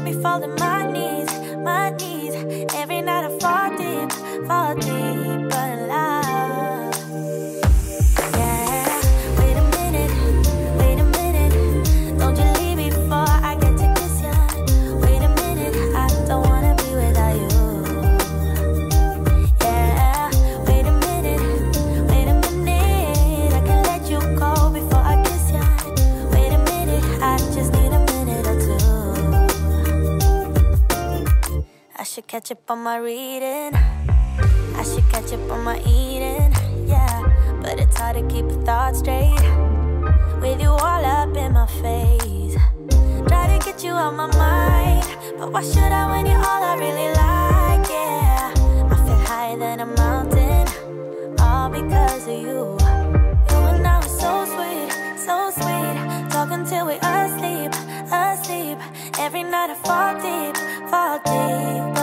make me fall to my knees, my knees. Every night I fall deeper in love. Yeah, wait a minute, don't you leave before I get to kiss ya. Wait a minute, I don't wanna be without you. Yeah, wait a minute, I can let you go before I kiss ya. Wait a minute, I just need a minute or two. I should catch up on my reading, I should catch up on my eating, yeah. But it's hard to keep a thought straight with you all up in my face. Try to get you out my mind, but why should I when you're all I really like, yeah. I feel higher than a mountain, all because of you. You and I were so sweet, talking till we asleep. Every night I fall deep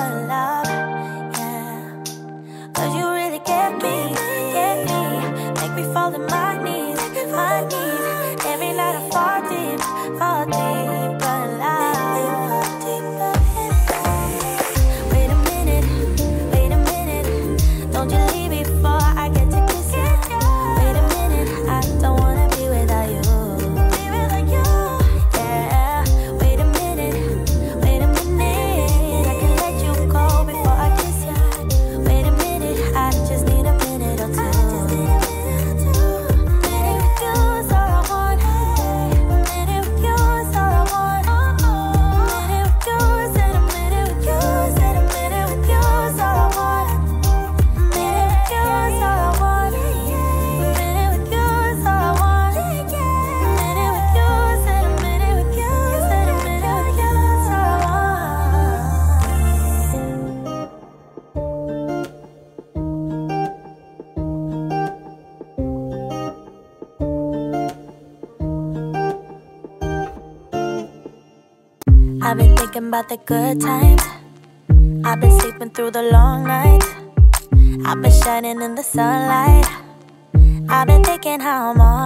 in love, yeah. Cause you really get me, make me fall to my knees, my knees. Every night I fall deep in love. Wait a minute, don't you leave before I get to kiss you. Wait a minute, I don't wanna be without you. Yeah, wait a minute, I can let you go before I kiss you. Wait a minute, I just need a minute or two. Minute with you is all I want. Minute with you is all I want. Minute with you, said a minute with you, said a minute with you is all I want. Minute with you is all I want. Minute with you is all I want. Minute with you, said a minute with you, said a minute with you is all I want. I've been thinking about the good times, I've been sleeping through the long nights, I've been shining in the sunlight, I've been thinking how I'm on.